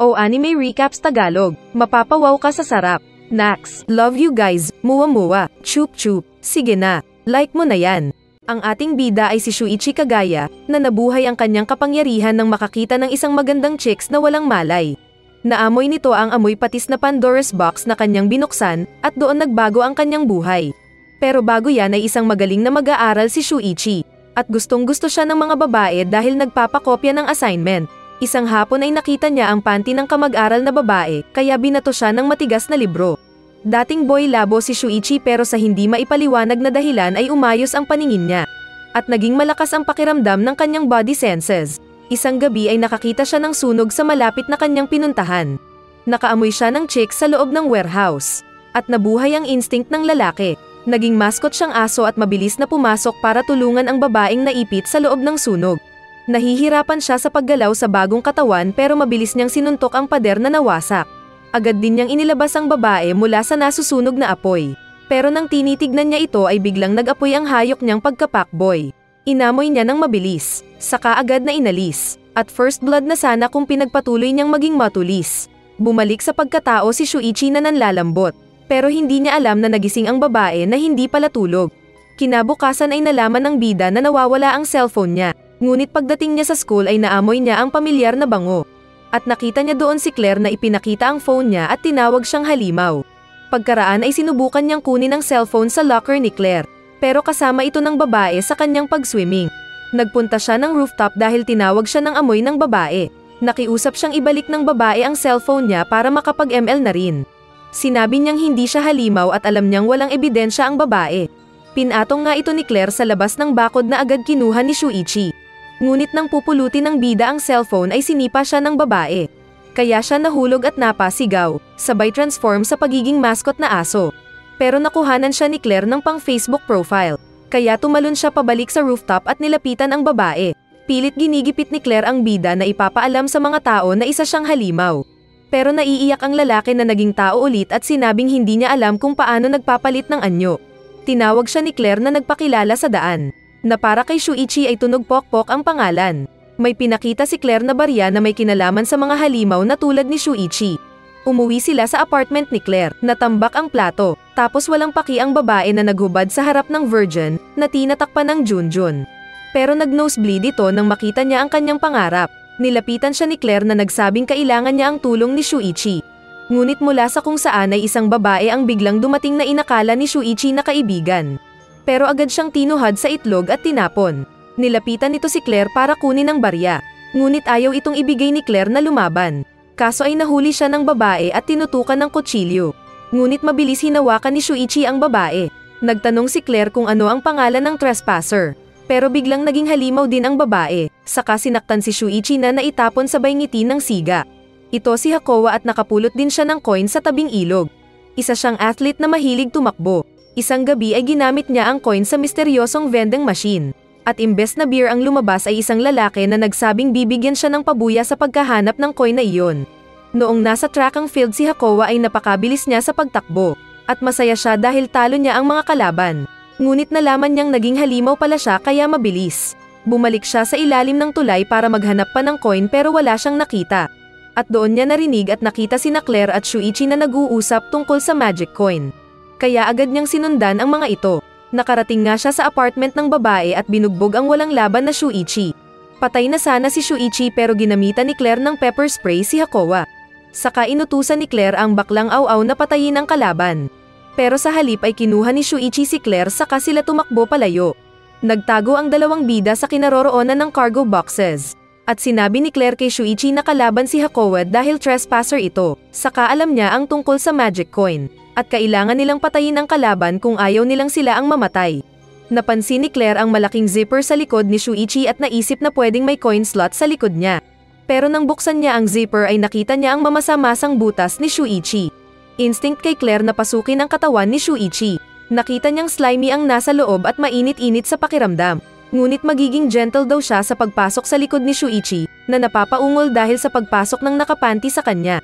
O Anime Recaps Tagalog. Mapapawaw ka sa sarap. Nax. Love you guys. Muwa-muwa. Chup-chup. Sige na. Like mo na yan. Ang ating bida ay si Shuichi Kagaya, na nabuhay ang kanyang kapangyarihan nang makakita ng isang magandang chicks na walang malay. Naamoy nito ang amoy patis na Pandora's box na kanyang binuksan, at doon nagbago ang kanyang buhay. Pero bago yan ay isang magaling na mag-aaral si Shuichi. At gustong-gusto siya ng mga babae dahil nagpapakopya ng assignment. Isang hapon ay nakita niya ang panty ng kamag-aral na babae, kaya binato siya ng matigas na libro. Dating boy labo si Shuichi pero sa hindi maipaliwanag na dahilan ay umayos ang paningin niya. At naging malakas ang pakiramdam ng kanyang body senses. Isang gabi ay nakakita siya ng sunog sa malapit na kanyang pinuntahan. Nakaamoy siya ng chick sa loob ng warehouse. At nabuhay ang instinct ng lalaki. Naging mascot siyang aso at mabilis na pumasok para tulungan ang babaeng naipit sa loob ng sunog. Nahihirapan siya sa paggalaw sa bagong katawan pero mabilis niyang sinuntok ang pader na nawasak. Agad din niyang inilabas ang babae mula sa nasusunog na apoy. Pero nang tinitignan niya ito ay biglang nag-apoy ang hayop niyang pagkapakboy. Inamoy niya ng mabilis, saka agad na inalis. At first blood na sana kung pinagpatuloy niyang maging matulis. Bumalik sa pagkatao si Shuichi na nanlalambot. Pero hindi niya alam na nagising ang babae na hindi pala tulog. Kinabukasan ay nalaman ng bida na nawawala ang cellphone niya. Ngunit pagdating niya sa school ay naamoy niya ang pamilyar na bango. At nakita niya doon si Claire na ipinakita ang phone niya at tinawag siyang halimaw. Pagkaraan ay sinubukan niyang kunin ang cellphone sa locker ni Claire. Pero kasama ito ng babae sa kanyang pag-swimming. Nagpunta siya ng rooftop dahil tinawag siya ng amoy ng babae. Nakiusap siyang ibalik ng babae ang cellphone niya para makapag-ML na rin. Sinabi niyang hindi siya halimaw at alam niyang walang ebidensya ang babae. Pinatong nga ito ni Claire sa labas ng bakod na agad kinuha ni Shuichi. Ngunit nang pupulutin ng bida ang cellphone ay sinipa siya ng babae. Kaya siya nahulog at napasigaw, sabay transform sa pagiging mascot na aso. Pero nakuhanan siya ni Claire ng pang Facebook profile. Kaya tumalon siya pabalik sa rooftop at nilapitan ang babae. Pilit ginigipit ni Claire ang bida na ipapaalam sa mga tao na isa siyang halimaw. Pero naiiyak ang lalaki na naging tao ulit at sinabing hindi niya alam kung paano nagpapalit ng anyo. Tinawag siya ni Claire na nagpakilala sa daan. Na para kay Shuichi ay tunog pokpok ang pangalan. May pinakita si Claire na barya na may kinalaman sa mga halimaw na tulad ni Shuichi. Umuwi sila sa apartment ni Claire, natambak ang plato, tapos walang paki ang babae na naghubad sa harap ng virgin, na tinatakpan ng Junjun. Pero nag-nosebleed ito nang makita niya ang kanyang pangarap. Nilapitan siya ni Claire na nagsabing kailangan niya ang tulong ni Shuichi. Ngunit mula sa kung saan ay isang babae ang biglang dumating na inakala ni Shuichi na kaibigan. Pero agad siyang tinuhad sa itlog at tinapon. Nilapitan nito si Claire para kunin ang barya. Ngunit ayaw itong ibigay ni Claire na lumaban. Kaso ay nahuli siya ng babae at tinutukan ng kutsilyo. Ngunit mabilis hinawakan ni Shuichi ang babae. Nagtanong si Claire kung ano ang pangalan ng trespasser. Pero biglang naging halimaw din ang babae. Saka sinaktan si Shuichi na naitapon sabay ngiti ng siga. Ito si Hakowa at nakapulot din siya ng coin sa tabing ilog. Isa siyang athlete na mahilig tumakbo. Isang gabi ay ginamit niya ang coin sa misteryosong vending machine. At imbes na beer ang lumabas ay isang lalaki na nagsabing bibigyan siya ng pabuya sa pagkahanap ng coin na iyon. Noong nasa track ang field si Hakowa ay napakabilis niya sa pagtakbo. At masaya siya dahil talo niya ang mga kalaban. Ngunit nalaman niyang naging halimaw pala siya kaya mabilis. Bumalik siya sa ilalim ng tulay para maghanap pa ng coin pero wala siyang nakita. At doon niya narinig at nakita sina Claire at Shuichi na nag-uusap tungkol sa magic coin. Kaya agad niyang sinundan ang mga ito. Nakarating nga siya sa apartment ng babae at binugbog ang walang laban na Shuichi. Patay na sana si Shuichi pero ginamitan ni Claire ng pepper spray si Hakowa. Saka inutusan ni Claire ang baklang aw-aw na patayin ang kalaban. Pero sa halip ay kinuha ni Shuichi si Claire saka sila tumakbo palayo. Nagtago ang dalawang bida sa kinaroroonan ng cargo boxes. At sinabi ni Claire kay Shuichi na kalaban si Hakowa dahil trespasser ito. Saka alam niya ang tungkol sa magic coin. At kailangan nilang patayin ang kalaban kung ayaw nilang sila ang mamatay. Napansin ni Claire ang malaking zipper sa likod ni Shuichi at naisip na pwedeng may coin slot sa likod niya. Pero nang buksan niya ang zipper ay nakita niya ang mamasa-masang butas ni Shuichi. Instinct kay Claire na pasukin ang katawan ni Shuichi. Nakita niyang slimy ang nasa loob at mainit-init sa pakiramdam. Ngunit magiging gentle daw siya sa pagpasok sa likod ni Shuichi, na napapaungol dahil sa pagpasok ng nakapanty sa kanya.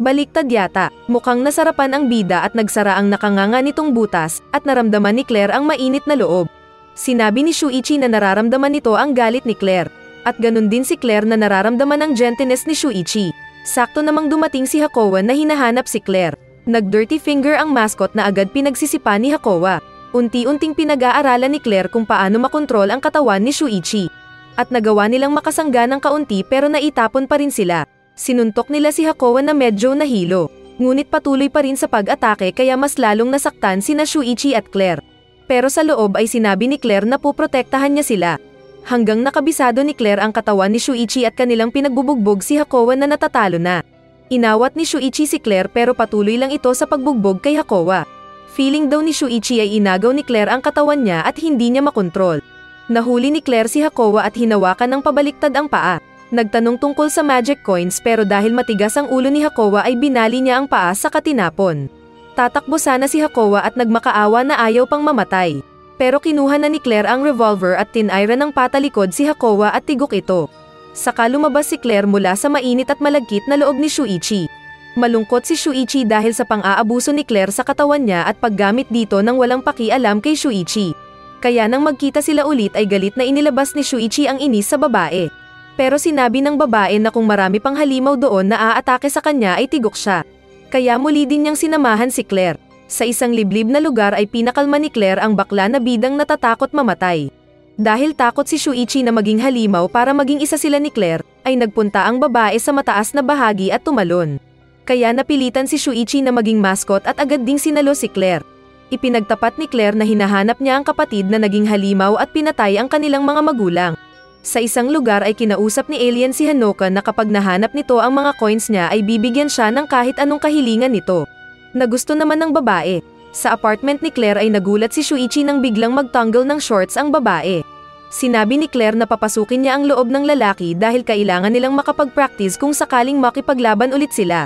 Baliktad yata, mukhang nasarapan ang bida at nagsara ang nakanganga nitong butas, at naramdaman ni Claire ang mainit na loob. Sinabi ni Shuichi na nararamdaman nito ang galit ni Claire. At ganun din si Claire na nararamdaman ang gentleness ni Shuichi. Sakto namang dumating si Hakoa na hinahanap si Claire. Nag-dirty finger ang mascot na agad pinagsisipa ni Hakoa. Unti-unting pinag-aaralan ni Claire kung paano makontrol ang katawan ni Shuichi. At nagawa nilang makasangga ng kaunti pero naitapon pa rin sila. Sinuntok nila si Hakoa na medyo nahilo. Ngunit patuloy pa rin sa pag-atake kaya mas lalong nasaktan sina Shuichi at Claire. Pero sa loob ay sinabi ni Claire na puprotektahan niya sila. Hanggang nakabisado ni Claire ang katawan ni Shuichi at kanilang pinagbubugbog si Hakoa na natatalo na. Inawat ni Shuichi si Claire pero patuloy lang ito sa pagbugbog kay Hakoa. Feeling daw ni Shuichi ay inagaw ni Claire ang katawan niya at hindi niya makontrol. Nahuli ni Claire si Hakoa at hinawakan ng pabaliktad ang paa. Nagtanong tungkol sa magic coins pero dahil matigas ang ulo ni Hakoa ay binali niya ang paa sa katinapon. Tatakbo sana si Hakoa at nagmakaawa na ayaw pang mamatay. Pero kinuha na ni Claire ang revolver at tinayra ng patalikod si Hakoa at tigok ito. Saka lumabas si Claire mula sa mainit at malagkit na loob ni Shuichi. Malungkot si Shuichi dahil sa pang-aabuso ni Claire sa katawan niya at paggamit dito ng walang pakialam kay Shuichi. Kaya nang magkita sila ulit ay galit na inilabas ni Shuichi ang inis sa babae. Pero sinabi ng babae na kung marami pang halimaw doon na aatake sa kanya ay tigok siya. Kaya muli din niyang sinamahan si Claire. Sa isang liblib na lugar ay pinakalma ni Claire ang bakla na bidang natatakot mamatay. Dahil takot si Shuichi na maging halimaw para maging isa sila ni Claire, ay nagpunta ang babae sa mataas na bahagi at tumalon. Kaya napilitan si Shuichi na maging mascot at agad ding sinalo si Claire. Ipinagtapat ni Claire na hinahanap niya ang kapatid na naging halimaw at pinatay ang kanilang mga magulang. Sa isang lugar ay kinausap ni Alien si Hanoka na kapag nahanap nito ang mga coins niya ay bibigyan siya ng kahit anong kahilingan nito. Nagusto naman ng babae. Sa apartment ni Claire ay nagulat si Shuichi nang biglang magtanggal ng shorts ang babae. Sinabi ni Claire na papasukin niya ang loob ng lalaki dahil kailangan nilang makapag-practice kung sakaling makipaglaban ulit sila.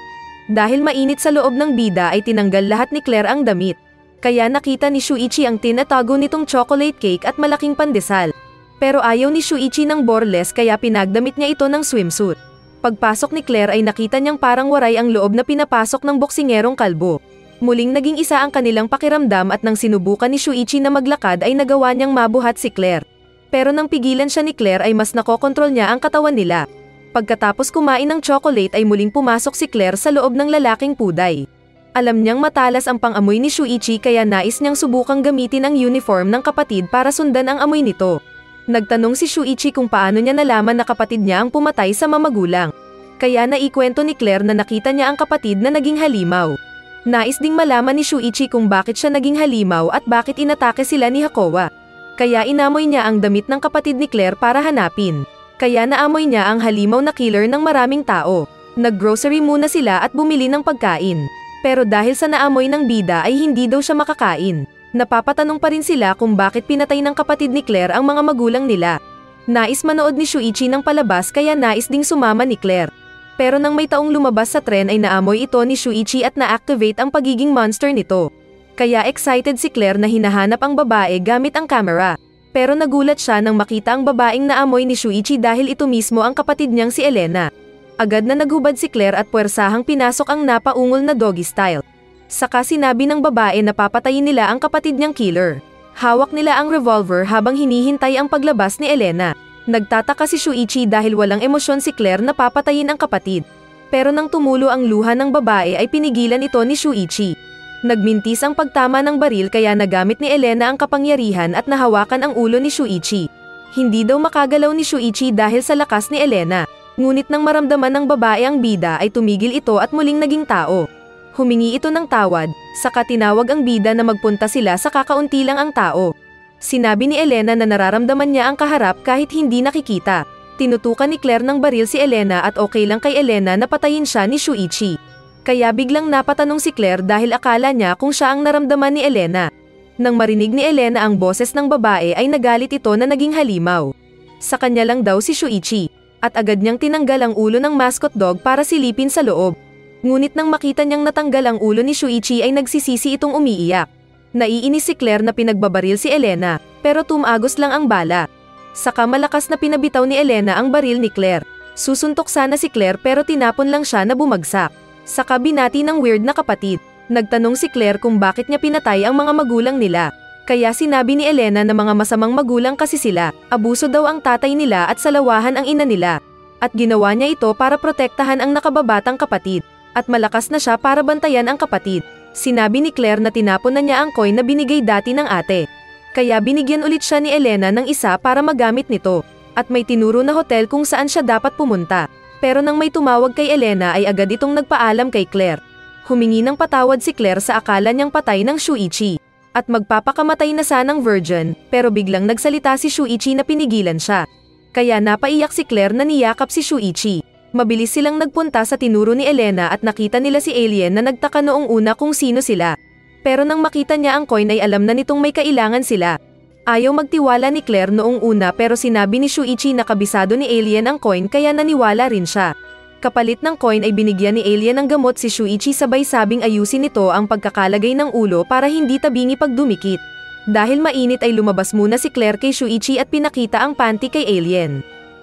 Dahil mainit sa loob ng bida ay tinanggal lahat ni Claire ang damit. Kaya nakita ni Shuichi ang tinatago nitong chocolate cake at malaking pandesal. Pero ayaw ni Shuichi ng borles kaya pinagdamit niya ito ng swimsuit. Pagpasok ni Claire ay nakita niyang parang waray ang loob na pinapasok ng boksingerong kalbo. Muling naging isa ang kanilang pakiramdam at nang sinubukan ni Shuichi na maglakad ay nagawa niyang mabuhat si Claire. Pero nang pigilan siya ni Claire ay mas nakokontrol niya ang katawan nila. Pagkatapos kumain ng chocolate ay muling pumasok si Claire sa loob ng lalaking puday. Alam niyang matalas ang pang-amoy ni Shuichi kaya nais niyang subukang gamitin ang uniform ng kapatid para sundan ang amoy nito. Nagtanong si Shuichi kung paano niya nalaman na kapatid niya ang pumatay sa mamagulang. Kaya naikwento ni Claire na nakita niya ang kapatid na naging halimaw. Nais ding malaman ni Shuichi kung bakit siya naging halimaw at bakit inatake sila ni Hakoa. Kaya inamoy niya ang damit ng kapatid ni Claire para hanapin. Kaya naamoy niya ang halimaw na killer ng maraming tao. Nag-grocery muna sila at bumili ng pagkain. Pero dahil sa naamoy ng bida ay hindi daw siya makakain. Napapatanong pa rin sila kung bakit pinatay ng kapatid ni Claire ang mga magulang nila. Nais manood ni Shuichi ng palabas kaya nais ding sumama ni Claire. Pero nang may taong lumabas sa tren ay naamoy ito ni Shuichi at na-activate ang pagiging monster nito. Kaya excited si Claire na hinahanap ang babae gamit ang camera. Pero nagulat siya nang makita ang babaeng naamoy ni Shuichi dahil ito mismo ang kapatid niyang si Elena. Agad na naghubad si Claire at puwersahang pinasok ang napaungol na doggy style. Saka sinabi ng babae na papatayin nila ang kapatid niyang killer. Hawak nila ang revolver habang hinihintay ang paglabas ni Elena. Nagtataka si Shuichi dahil walang emosyon si Claire na papatayin ang kapatid. Pero nang tumulo ang luha ng babae ay pinigilan ito ni Shuichi. Nagmintis ang pagtama ng baril kaya nagamit ni Elena ang kapangyarihan at nahawakan ang ulo ni Shuichi. Hindi daw makagalaw ni Shuichi dahil sa lakas ni Elena. Ngunit nang maramdaman ng babae ang bida ay tumigil ito at muling naging tao. Humingi ito ng tawad, saka tinawag ang bida na magpunta sila sa kakaunti lang ang tao. Sinabi ni Elena na nararamdaman niya ang kaharap kahit hindi nakikita. Tinutukan ni Claire ng baril si Elena at okay lang kay Elena na patayin siya ni Shuichi. Kaya biglang napatanong si Claire dahil akala niya kung siya ang naramdaman ni Elena. Nang marinig ni Elena ang boses ng babae ay nagalit ito na naging halimaw. Sa kanya lang daw si Shuichi, at agad niyang tinanggal ang ulo ng mascot dog para silipin sa loob. Ngunit nang makita niyang natanggal ang ulo ni Shuichi ay nagsisisi itong umiiyak. Naiinis si Claire na pinagbabaril si Elena, pero tumagos lang ang bala. Saka malakas na pinabitaw ni Elena ang baril ni Claire. Susuntok sana si Claire pero tinapon lang siya na bumagsak. Saka binati ng weird na kapatid. Nagtanong si Claire kung bakit niya pinatay ang mga magulang nila. Kaya sinabi ni Elena na mga masamang magulang kasi sila, abuso daw ang tatay nila at salawahan ang ina nila. At ginawa niya ito para protektahan ang nakababatang kapatid. At malakas na siya para bantayan ang kapatid. Sinabi ni Claire na tinapon na niya ang coin na binigay dati ng ate. Kaya binigyan ulit siya ni Elena ng isa para magamit nito. At may tinuro na hotel kung saan siya dapat pumunta. Pero nang may tumawag kay Elena ay agad itong nagpaalam kay Claire. Humingi ng patawad si Claire sa akala niyang patay ng Shuichi. At magpapakamatay na sanang virgin, pero biglang nagsalita si Shuichi na pinigilan siya. Kaya napaiyak si Claire na niyakap si Shuichi. Mabilis silang nagpunta sa tinuro ni Elena at nakita nila si Alien na nagtaka noong una kung sino sila. Pero nang makita niya ang coin ay alam na nitong may kailangan sila. Ayaw magtiwala ni Claire noong una pero sinabi ni Shuichi na kabisado ni Alien ang coin kaya naniwala rin siya. Kapalit ng coin ay binigyan ni Alien ng gamot si Shuichi sabay sabing ayusin nito ang pagkakalagay ng ulo para hindi tabingi pagdumikit. Dahil mainit ay lumabas muna si Claire kay Shuichi at pinakita ang panty kay Alien.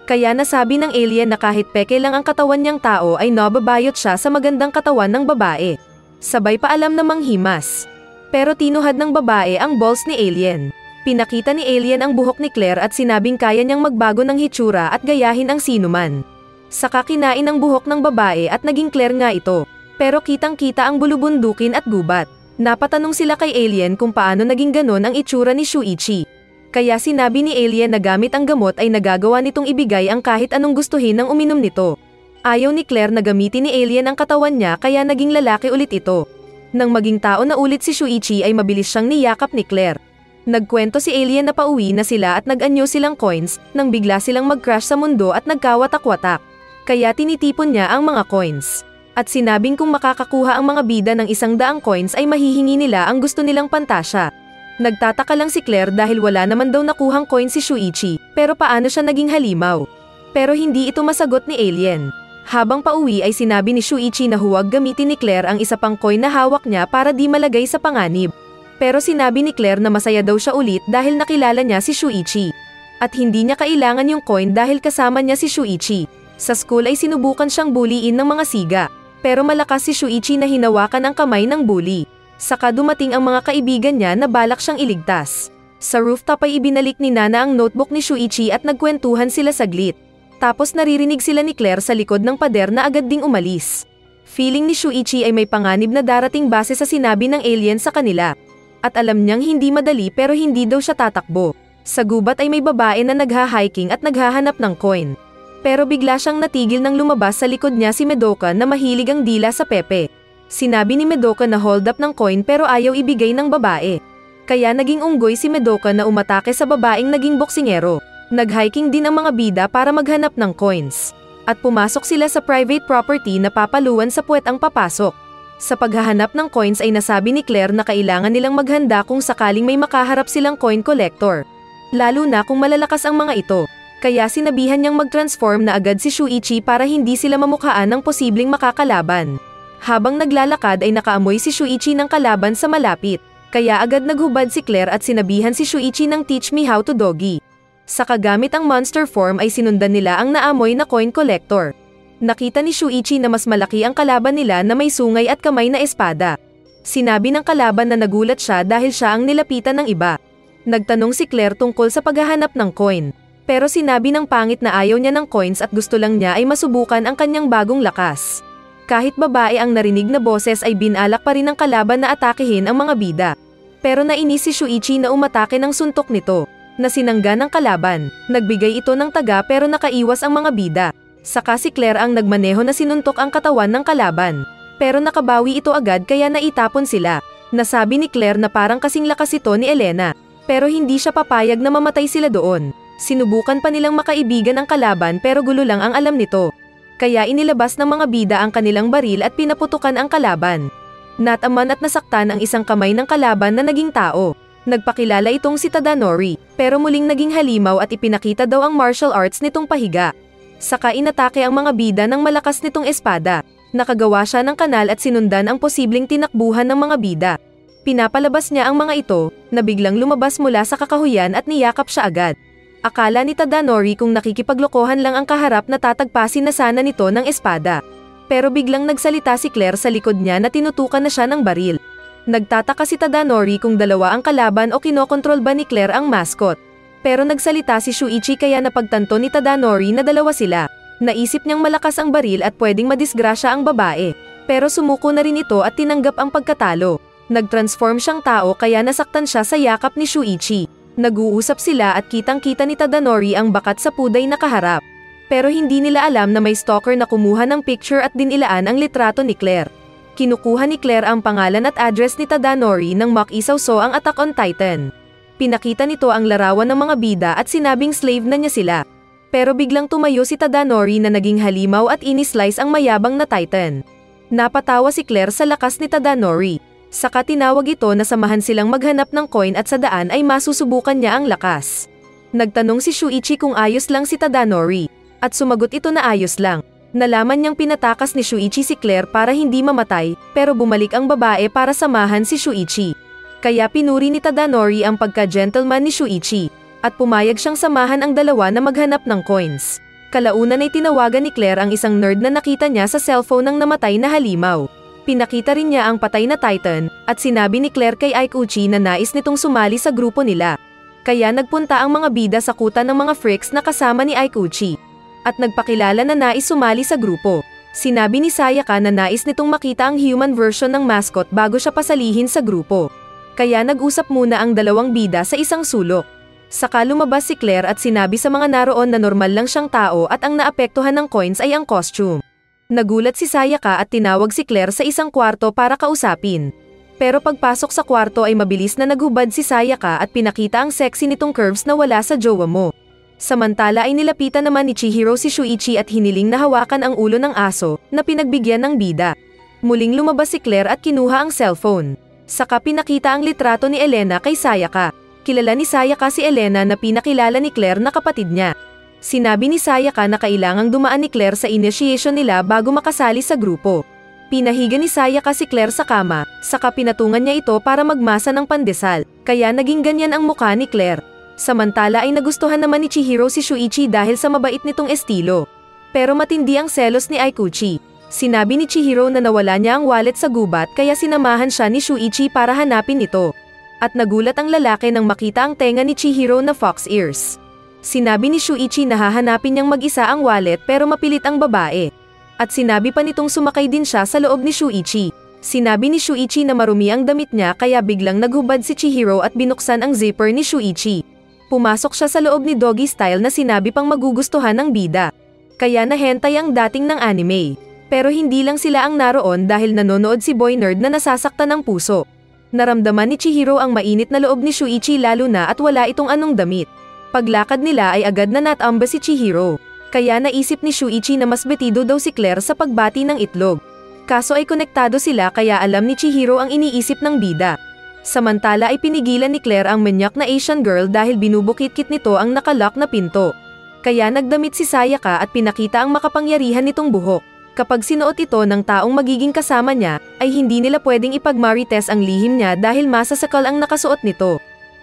Kaya nasabi ng Alien na kahit peke lang ang katawan niyang tao ay nababayot siya sa magandang katawan ng babae. Sabay paalam na manghimas. Pero tinuhad ng babae ang balls ni Alien. Pinakita ni Alien ang buhok ni Claire at sinabing kaya niyang magbago ng hitsura at gayahin ang sinuman. Saka kinain ang buhok ng babae at naging Claire nga ito. Pero kitang-kita ang bulubundukin at gubat. Napatanong sila kay Alien kung paano naging ganon ang itsura ni Shuichi. Kaya sinabi ni Alien na gamit ang gamot ay nagagawa nitong ibigay ang kahit anong gustuhin ng uminom nito. Ayaw ni Claire na gamitin ni Alien ang katawan niya kaya naging lalaki ulit ito. Nang maging tao na ulit si Shuichi ay mabilis siyang niyakap ni Claire. Nagkwento si Alien na pauwi na sila at nag-anyo silang coins nang bigla silang mag-crash sa mundo at nagkawatak-watak. Kaya tinitipon niya ang mga coins. At sinabing kung makakakuha ang mga bida ng 100 coins ay mahihingi nila ang gusto nilang pantasya. Nagtataka lang si Claire dahil wala naman daw nakuhang coin si Shuichi, pero paano siya naging halimaw? Pero hindi ito masagot ni Alien. Habang pauwi ay sinabi ni Shuichi na huwag gamitin ni Claire ang isa pang coin na hawak niya para di malagay sa panganib. Pero sinabi ni Claire na masaya daw siya ulit dahil nakilala niya si Shuichi. At hindi niya kailangan yung coin dahil kasama niya si Shuichi. Sa school ay sinubukan siyang buliin ng mga siga. Pero malakas si Shuichi na hinawakan ang kamay ng bully. Saka dumating ang mga kaibigan niya na balak siyang iligtas. Sa rooftop ay ibinalik ni Nana ang notebook ni Shuichi at nagkwentuhan sila saglit. Tapos naririnig sila ni Claire sa likod ng pader na agad ding umalis. Feeling ni Shuichi ay may panganib na darating base sa sinabi ng Alien sa kanila. At alam niyang hindi madali pero hindi daw siya tatakbo. Sa gubat ay may babae na nagha-hiking at naghahanap ng coin. Pero bigla siyang natigil nang lumabas sa likod niya si Madoka na mahilig ang dila sa Pepe. Sinabi ni Madoka na hold up ng coin pero ayaw ibigay ng babae. Kaya naging unggoy si Madoka na umatake sa babaeng naging boksingero. Nag-hiking din ang mga bida para maghanap ng coins. At pumasok sila sa private property na papaluan sa puwet ang papasok. Sa paghahanap ng coins ay nasabi ni Claire na kailangan nilang maghanda kung sakaling may makaharap silang coin collector. Lalo na kung malalakas ang mga ito. Kaya sinabihan niyang mag-transform na agad si Shuichi para hindi sila mamukhaan ng posibleng makakalaban. Habang naglalakad ay nakaamoy si Shuichi ng kalaban sa malapit. Kaya agad naghubad si Claire at sinabihan si Shuichi ng teach me how to doggy. Sa kagamit ang monster form ay sinundan nila ang naamoy na coin collector. Nakita ni Shuichi na mas malaki ang kalaban nila na may sungay at kamay na espada. Sinabi ng kalaban na nagulat siya dahil siya ang nilapitan ng iba. Nagtanong si Claire tungkol sa paghahanap ng coin. Pero sinabi ng pangit na ayaw niya ng coins at gusto lang niya ay masubukan ang kanyang bagong lakas. Kahit babae ang narinig na boses ay binalak pa rin ng kalaban na atakehin ang mga bida. Pero nainis si Shuichi na umatake ng suntok nito, na sinangga ng kalaban. Nagbigay ito ng taga pero nakaiwas ang mga bida. Saka si Claire ang nagmaneho na sinuntok ang katawan ng kalaban. Pero nakabawi ito agad kaya naitapon sila. Nasabi ni Claire na parang kasing lakas ito ni Elena. Pero hindi siya papayag na mamatay sila doon. Sinubukan pa nilang makaibigan ang kalaban pero gulo lang ang alam nito. Kaya inilabas ng mga bida ang kanilang baril at pinaputukan ang kalaban. Nataman at nasaktan ang isang kamay ng kalaban na naging tao. Nagpakilala itong si Tadanori, pero muling naging halimaw at ipinakita daw ang martial arts nitong pahiga. Saka inatake ang mga bida ng malakas nitong espada. Nakagawa siya ng kanal at sinundan ang posibleng tinakbuhan ng mga bida. Pinapalabas niya ang mga ito, na biglang lumabas mula sa kakahuyan at niyakap siya agad. Akala ni Tadanori kung nakikipaglokohan lang ang kaharap na tatagpasin na sana nito ng espada. Pero biglang nagsalita si Claire sa likod niya na tinutukan na siya ng baril. Nagtataka si Tadanori kung dalawa ang kalaban o kinokontrol ba ni Claire ang mascot. Pero nagsalita si Shuichi kaya napagtanto ni Tadanori na dalawa sila. Naisip niyang malakas ang baril at pwedeng madisgrasya ang babae. Pero sumuko na rin ito at tinanggap ang pagkatalo. Nag-transform siyang tao kaya nasaktan siya sa yakap ni Shuichi. Nag-uusap sila at kitang-kita ni Tadanori ang bakat sa puday na kaharap. Pero hindi nila alam na may stalker na kumuha ng picture at dinilaan ang litrato ni Claire. Kinukuha ni Claire ang pangalan at address ni Tadanori nang makisawso ang Attack on Titan. Pinakita nito ang larawan ng mga bida at sinabing slave na niya sila. Pero biglang tumayo si Tadanori na naging halimaw at inislice ang mayabang na Titan. Napatawa si Claire sa lakas ni Tadanori. Saka tinawag ito na samahan silang maghanap ng coin at sa daan ay masusubukan niya ang lakas. Nagtanong si Shuichi kung ayos lang si Tadanori. At sumagot ito na ayos lang. Nalaman niyang pinatakas ni Shuichi si Claire para hindi mamatay, pero bumalik ang babae para samahan si Shuichi. Kaya pinuri ni Tadanori ang pagka-gentleman ni Shuichi. At pumayag siyang samahan ang dalawa na maghanap ng coins. Kalaunan ay tinawagan ni Claire ang isang nerd na nakita niya sa cellphone ng namatay na halimaw. Pinakita rin niya ang patay na Titan, at sinabi ni Claire kay Ikuchi na nais nitong sumali sa grupo nila. Kaya nagpunta ang mga bida sa kuta ng mga freaks na kasama ni Ikuchi. At nagpakilala na nais sumali sa grupo. Sinabi ni Sayaka na nais nitong makita ang human version ng mascot bago siya pasalihin sa grupo. Kaya nag-usap muna ang dalawang bida sa isang sulok. Saka lumabas si Claire at sinabi sa mga naroon na normal lang siyang tao at ang naapektuhan ng coins ay ang costume. Nagulat si Sayaka at tinawag si Claire sa isang kwarto para kausapin. Pero pagpasok sa kwarto ay mabilis na naghubad si Sayaka at pinakita ang sexy nitong curves na wala sa jowa mo. Samantala ay nilapitan naman ni Chihiro si Shuichi at hiniling na hawakan ang ulo ng aso na pinagbigyan ng bida. Muling lumabas si Claire at kinuha ang cellphone. Saka pinakita ang litrato ni Elena kay Sayaka. Kilala ni Sayaka si Elena na pinakilala ni Claire na kapatid niya. Sinabi ni Sayaka na kailangang dumaan ni Claire sa initiation nila bago makasali sa grupo. Pinahiga ni Sayaka si Claire sa kama, saka pinatungan niya ito para magmasa ng pandesal, kaya naging ganyan ang mukha ni Claire. Samantala ay nagustuhan naman ni Chihiro si Shuichi dahil sa mabait nitong estilo. Pero matindi ang selos ni Ikuchi. Sinabi ni Chihiro na nawala niya ang wallet sa gubat kaya sinamahan siya ni Shuichi para hanapin ito. At nagulat ang lalaki nang makita ang tenga ni Chihiro na fox ears. Sinabi ni Shuichi na hahanapin niyang mag-isa ang wallet pero mapilit ang babae. At sinabi pa nitong sumakay din siya sa loob ni Shuichi. Sinabi ni Shuichi na marumi ang damit niya kaya biglang naghubad si Chihiro at binuksan ang zipper ni Shuichi. Pumasok siya sa loob ni Doggy Style na sinabi pang magugustuhan ng bida. Kaya nahentay ang dating ng anime. Pero hindi lang sila ang naroon dahil nanonood si Boy Nerd na nasasaktan ng puso. Naramdaman ni Chihiro ang mainit na loob ni Shuichi lalo na at wala itong anong damit. Paglakad nila ay agad na natamba si Chihiro. Kaya naisip ni Shuichi na mas betido daw si Claire sa pagbati ng itlog. Kaso ay konektado sila kaya alam ni Chihiro ang iniisip ng bida. Samantala ay pinigilan ni Claire ang manyak na Asian girl dahil binubukit-kit nito ang nakalock na pinto. Kaya nagdamit si Sayaka at pinakita ang makapangyarihan nitong buhok. Kapag sinuot ito ng taong magiging kasama niya, ay hindi nila pwedeng ipag-marites ang lihim niya dahil masasakal ang nakasuot nito.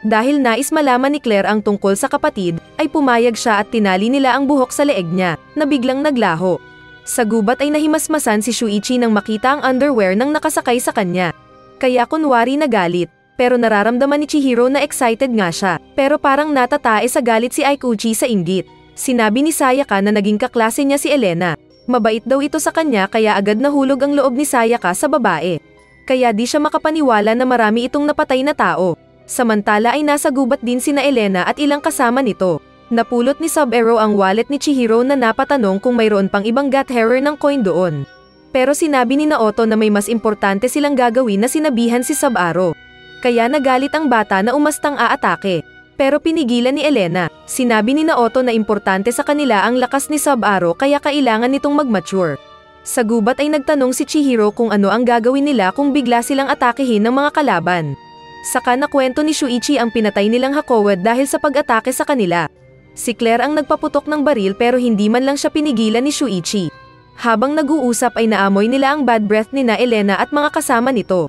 Dahil nais malaman ni Claire ang tungkol sa kapatid, ay pumayag siya at tinali nila ang buhok sa leeg niya, na biglang naglaho. Sa gubat ay nahimasmasan si Shuichi nang makita ang underwear ng nakasakay sa kanya. Kaya kunwari nagalit, pero nararamdaman ni Chihiro na excited nga siya, pero parang natatae sa galit si Ikuchi sa inggit. Sinabi ni Sayaka na naging kaklase niya si Elena. Mabait daw ito sa kanya kaya agad nahulog ang loob ni Sayaka sa babae. Kaya di siya makapaniwala na marami itong napatay na tao. Samantala ay nasa gubat din sina Elena at ilang kasama nito. Napulot ni Sub-Zero ang wallet ni Chihiro na napatanong kung mayroon pang ibang gat-harer ng coin doon. Pero sinabi ni Naoto na may mas importante silang gagawin na sinabihan si Sub-Zero. Kaya nagalit ang bata na umastang aatake. Pero pinigilan ni Elena. Sinabi ni Naoto na importante sa kanila ang lakas ni Sub-Zero kaya kailangan nitong mag-mature. Sa gubat ay nagtanong si Chihiro kung ano ang gagawin nila kung bigla silang atakehin ng mga kalaban. Saka nakwento ni Shuichi ang pinatay nilang Hakoed dahil sa pag-atake sa kanila. Si Claire ang nagpaputok ng baril pero hindi man lang siya pinigilan ni Shuichi. Habang nag-uusap ay naamoy nila ang bad breath ni na Elena at mga kasama nito.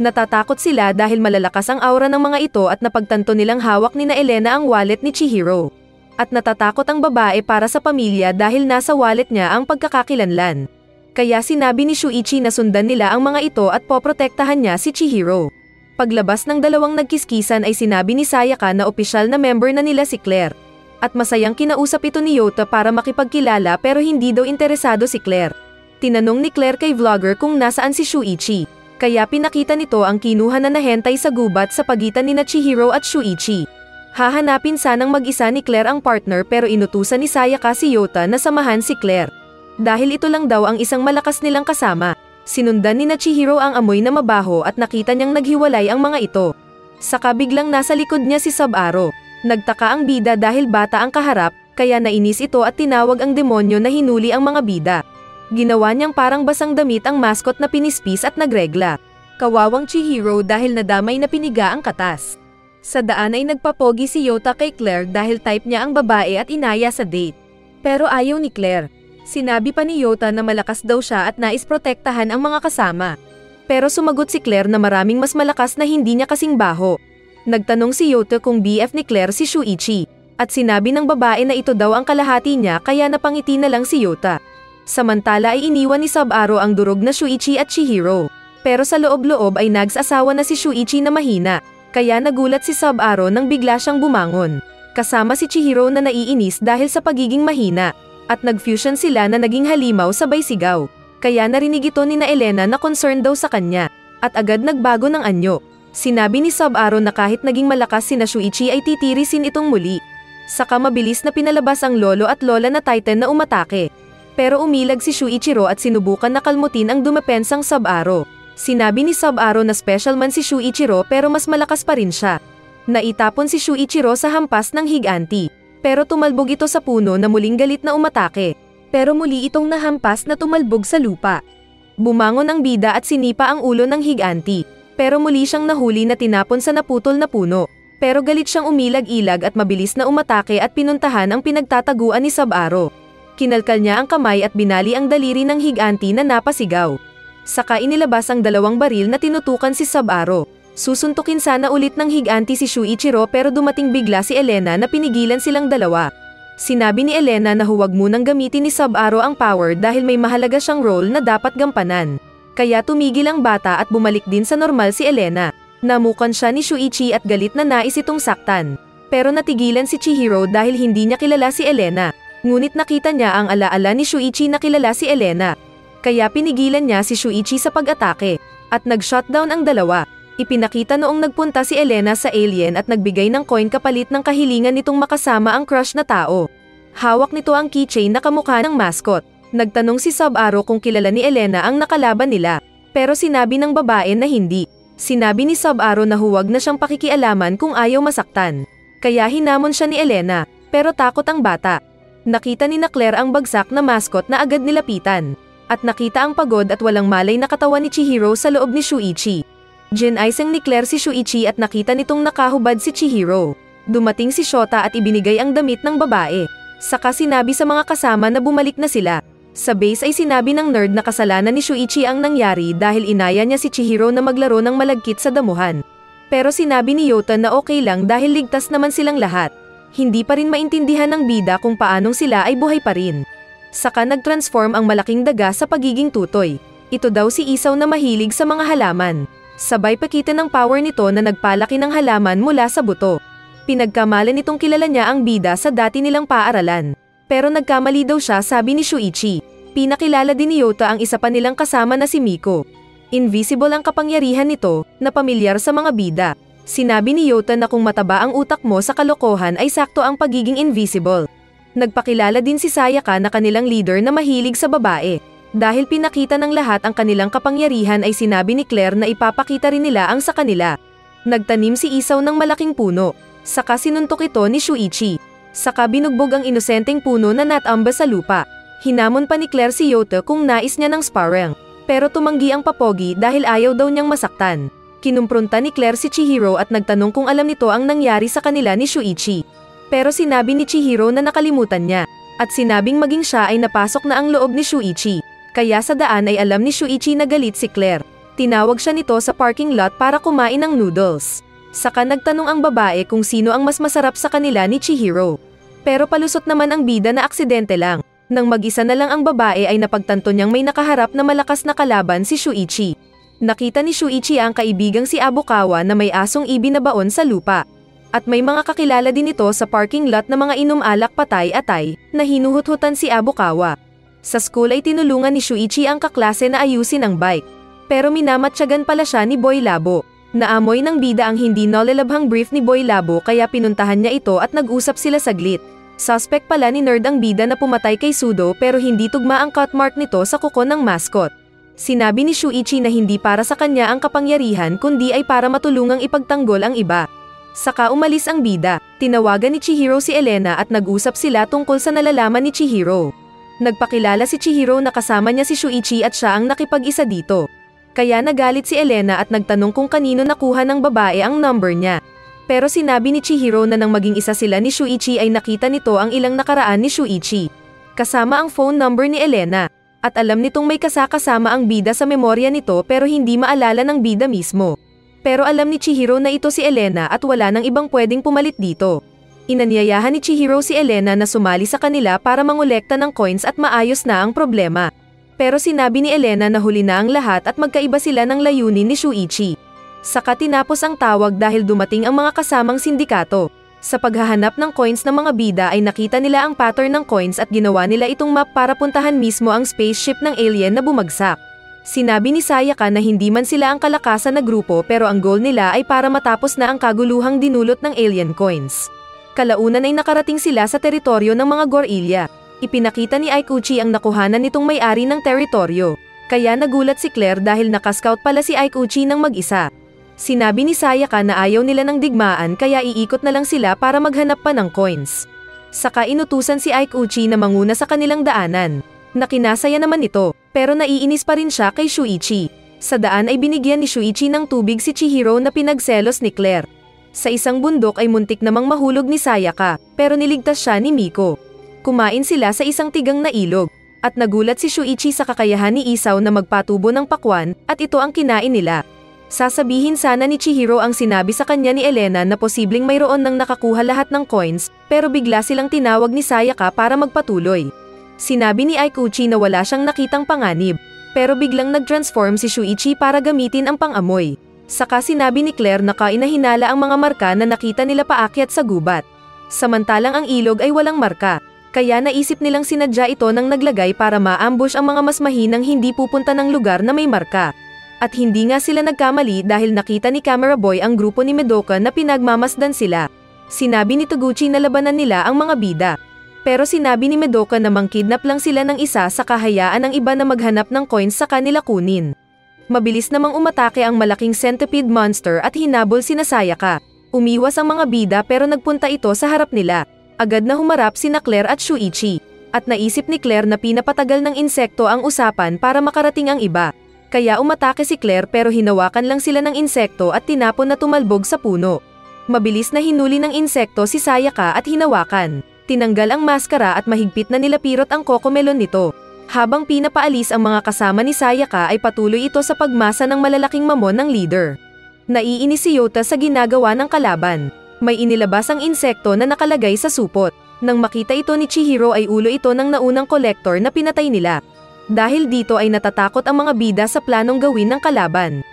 Natatakot sila dahil malalakas ang aura ng mga ito at napagtanto nilang hawak ni na Elena ang wallet ni Chihiro. At natatakot ang babae para sa pamilya dahil nasa wallet niya ang pagkakakilanlan. Kaya sinabi ni Shuichi na sundan nila ang mga ito at poprotektahan niya si Chihiro. Paglabas ng dalawang nagkiskisan ay sinabi ni Sayaka na opisyal na member na nila si Claire. At masayang kinausap ito ni Yota para makipagkilala pero hindi daw interesado si Claire. Tinanong ni Claire kay vlogger kung nasaan si Shuichi. Kaya pinakita nito ang kinuha na nahentay sa gubat sa pagitan ni Chihiro at Shuichi. Hahanapin sanang mag-isa ni Claire ang partner pero inutusan ni Sayaka si Yota na samahan si Claire. Dahil ito lang daw ang isang malakas nilang kasama. Sinundan ni Chihiro ang amoy na mabaho at nakita niyang naghiwalay ang mga ito. Saka biglang nasa likod niya si Sub-Aro. Nagtaka ang bida dahil bata ang kaharap, kaya nainis ito at tinawag ang demonyo na hinuli ang mga bida. Ginawa niyang parang basang damit ang mascot na pinispis at nagregla. Kawawang Chihiro dahil nadamay na piniga ang katas. Sa daan ay nagpapogi si Yota kay Claire dahil type niya ang babae at inaya sa date. Pero ayaw ni Claire. Sinabi pa ni Yota na malakas daw siya at nais protektahan ang mga kasama. Pero sumagot si Claire na maraming mas malakas na hindi niya kasing baho. Nagtanong si Yota kung BF ni Claire si Shuichi. At sinabi ng babae na ito daw ang kalahati niya kaya napangiti na lang si Yota. Samantala ay iniwan ni Sub-Aro ang durog na Shuichi at Chihiro. Pero sa loob-loob ay nagsasawa na si Shuichi na mahina. Kaya nagulat si Sub-Aro nang bigla siyang bumangon. Kasama si Chihiro na naiinis dahil sa pagiging mahina. At nag-fusion sila na naging halimaw sabay sigaw. Kaya narinig ito ni Elena na concerned daw sa kanya. At agad nagbago ng anyo. Sinabi ni Sub-Aro na kahit naging malakas si Shuichi ay titirisin itong muli. Saka mabilis na pinalabas ang lolo at lola na Titan na umatake. Pero umilag si Shuichiro at sinubukan na kalmutin ang dumepensang Sub-Aro. Sinabi ni Sub-Aro na special man si Shuichiro pero mas malakas pa rin siya. Naitapon si Shuichiro sa hampas ng higanti. Pero tumalbog ito sa puno na muling galit na umatake. Pero muli itong nahampas na tumalbog sa lupa. Bumangon ang bida at sinipa ang ulo ng higanti. Pero muli siyang nahuli na tinapon sa naputol na puno. Pero galit siyang umilag-ilag at mabilis na umatake at pinuntahan ang pinagtataguan ni Sub-Aro. Kinalkal niya ang kamay at binali ang daliri ng higanti na napasigaw. Saka inilabas ang dalawang baril na tinutukan si Sub-Aro. Susuntukin sana ulit ng higanti si Shuichiro pero dumating bigla si Elena na pinigilan silang dalawa. Sinabi ni Elena na huwag munang gamitin ni Sub-Aro ang power dahil may mahalaga siyang role na dapat gampanan. Kaya tumigil ang bata at bumalik din sa normal si Elena. Namukan siya ni Shuichi at galit na nais itong saktan. Pero natigilan si Chihiro dahil hindi niya kilala si Elena. Ngunit nakita niya ang alaala ni Shuichi na kilala si Elena. Kaya pinigilan niya si Shuichi sa pag-atake. At nag-shutdown ang dalawa. Ipinakita noong nagpunta si Elena sa alien at nagbigay ng coin kapalit ng kahilingan nitong makasama ang crush na tao. Hawak nito ang keychain na kamukha ng mascot. Nagtanong si Sub-Aro kung kilala ni Elena ang nakalaban nila. Pero sinabi ng babae na hindi. Sinabi ni Sub-Aro na huwag na siyang pakikialaman kung ayaw masaktan. Kaya hinamon siya ni Elena. Pero takot ang bata. Nakita ni Claire ang bagsak na mascot na agad nilapitan. At nakita ang pagod at walang malay na katawan ni Chihiro sa loob ni Shuichi. Ginaisang ni Claire si Shuichi at nakita nitong nakahubad si Chihiro. Dumating si Shota at ibinigay ang damit ng babae. Saka sinabi sa mga kasama na bumalik na sila. Sa base ay sinabi ng nerd na kasalanan ni Shuichi ang nangyari dahil inaya niya si Chihiro na maglaro ng malagkit sa damuhan. Pero sinabi ni Yota na okay lang dahil ligtas naman silang lahat. Hindi pa rin maintindihan ng bida kung paanong sila ay buhay pa rin. Saka nag-transform ang malaking daga sa pagiging tutoy. Ito daw si Isaw na mahilig sa mga halaman. Sabay pakita ng power nito na nagpalaki ng halaman mula sa buto. Pinagkamalan nitong kilala niya ang bida sa dati nilang paaralan. Pero nagkamali daw siya, sabi ni Shuichi. Pinakilala din ni Yota ang isa pa nilang kasama na si Miko. Invisible ang kapangyarihan nito, na pamilyar sa mga bida. Sinabi ni Yota na kung mataba ang utak mo sa kalokohan ay sakto ang pagiging invisible. Nagpakilala din si Sayaka na kanilang leader na mahilig sa babae. Dahil pinakita ng lahat ang kanilang kapangyarihan ay sinabi ni Claire na ipapakita rin nila ang sa kanila. Nagtanim si Isaw ng malaking puno. Saka sinuntok ito ni Shuichi. Saka binugbog ang inosenteng puno na natamba sa lupa. Hinamon pa ni Claire si Yota kung nais niya ng sparring. Pero tumanggi ang papogi dahil ayaw daw niyang masaktan. Kinumpronta ni Claire si Chihiro at nagtanong kung alam nito ang nangyari sa kanila ni Shuichi. Pero sinabi ni Chihiro na nakalimutan niya. At sinabing maging siya ay napasok na ang loob ni Shuichi. Kaya sa daan ay alam ni Shuichi na galit si Claire. Tinawag siya nito sa parking lot para kumain ng noodles. Saka nagtanong ang babae kung sino ang mas masarap sa kanila ni Chihiro. Pero palusot naman ang bida na aksidente lang. Nang mag-isa na lang ang babae ay napagtanto niyang may nakaharap na malakas na kalaban si Shuichi. Nakita ni Shuichi ang kaibigang si Abukawa na may asong ibinabaon sa lupa. At may mga kakilala din ito sa parking lot na mga inumalak patay-atay, na hinuhut-hutan si Abukawa. Sa school ay tinulungan ni Shuichi ang kaklase na ayusin ang bike. Pero minamatyagan pala siya ni Boy Labo. Naamoy ng bida ang hindi nalilabhang brief ni Boy Labo kaya pinuntahan niya ito at nag-usap sila saglit. Suspect pala ni Nerd ang bida na pumatay kay Sudo pero hindi tugma ang cut mark nito sa kuko ng mascot. Sinabi ni Shuichi na hindi para sa kanya ang kapangyarihan kundi ay para matulungang ipagtanggol ang iba. Saka umalis ang bida, tinawagan ni Chihiro si Elena at nag-usap sila tungkol sa nalalaman ni Chihiro. Nagpakilala si Chihiro na kasama niya si Shuichi at siya ang nakipag-isa dito. Kaya nagalit si Elena at nagtanong kung kanino nakuha ng babae ang number niya. Pero sinabi ni Chihiro na nang maging isa sila ni Shuichi ay nakita nito ang ilang nakaraan ni Shuichi. Kasama ang phone number ni Elena. At alam nitong may kasakasama ang bida sa memorya nito pero hindi maalala ng bida mismo. Pero alam ni Chihiro na ito si Elena at wala nang ibang pwedeng pumalit dito. Inanyayahan ni Chihiro si Elena na sumali sa kanila para mangolekta ng coins at maayos na ang problema. Pero sinabi ni Elena na huli na ang lahat at magkaiba sila ng layunin ni Shuichi. Saka tinapos ang tawag dahil dumating ang mga kasamang sindikato. Sa paghahanap ng coins ng mga bida ay nakita nila ang pattern ng coins at ginawa nila itong map para puntahan mismo ang spaceship ng alien na bumagsak. Sinabi ni Sayaka na hindi man sila ang kalakasan na grupo pero ang goal nila ay para matapos na ang kaguluhang dinulot ng alien coins. Kalaunan ay nakarating sila sa teritoryo ng mga gorilla. Ipinakita ni Aikuchi ang nakuhanan nitong may-ari ng teritoryo. Kaya nagulat si Claire dahil nakascout pala si Aikuchi ng mag-isa. Sinabi ni Sayaka na ayaw nila ng digmaan kaya iikot na lang sila para maghanap pa ng coins. Saka inutusan si Aikuchi na manguna sa kanilang daanan. Nakinasaya naman ito, pero naiinis pa rin siya kay Shuichi. Sa daan ay binigyan ni Shuichi ng tubig si Chihiro na pinagselos ni Claire. Sa isang bundok ay muntik namang mahulog ni Sayaka, pero niligtas siya ni Miko. Kumain sila sa isang tigang na ilog, at nagulat si Shuichi sa kakayahan ni Isaw na magpatubo ng pakwan, at ito ang kinain nila. Sasabihin sana ni Chihiro ang sinabi sa kanya ni Elena na posibleng mayroon nang nakakuha lahat ng coins, pero bigla silang tinawag ni Sayaka para magpatuloy. Sinabi ni Aikuchi na wala siyang nakitang panganib, pero biglang nag-transform si Shuichi para gamitin ang pang-amoy. Saka sinabi ni Claire na kainahinala ang mga marka na nakita nila paakyat sa gubat. Samantalang ang ilog ay walang marka. Kaya naisip nilang sinadya ito nang naglagay para ma-ambush ang mga mas mahinang hindi pupunta ng lugar na may marka. At hindi nga sila nagkamali dahil nakita ni Camera Boy ang grupo ni Madoka na pinagmamasdan sila. Sinabi ni Toguchi na labanan nila ang mga bida. Pero sinabi ni Madoka na mangkidnap lang sila ng isa sa kahayaan ng iba na maghanap ng coins sa kanila kunin. Mabilis namang umatake ang malaking centipede monster at hinabol sina Sayaka. Umiwas ang mga bida pero nagpunta ito sa harap nila. Agad na humarap sina Claire at Shuichi. At naisip ni Claire na pinapatagal ng insekto ang usapan para makarating ang iba. Kaya umatake si Claire pero hinawakan lang sila ng insekto at tinapon na tumalbog sa puno. Mabilis na hinuli ng insekto si Sayaka at hinawakan. Tinanggal ang maskara at mahigpit na nilapirot ang kokomelon nito. Habang pinapaalis ang mga kasama ni Sayaka ay patuloy ito sa pagmasa ng malalaking mamon ng leader. Naiinis si Yota sa ginagawa ng kalaban. May inilabas ang insekto na nakalagay sa supot. Nang makita ito ni Chihiro ay ulo ito ng naunang kolektor na pinatay nila. Dahil dito ay natatakot ang mga bida sa planong gawin ng kalaban.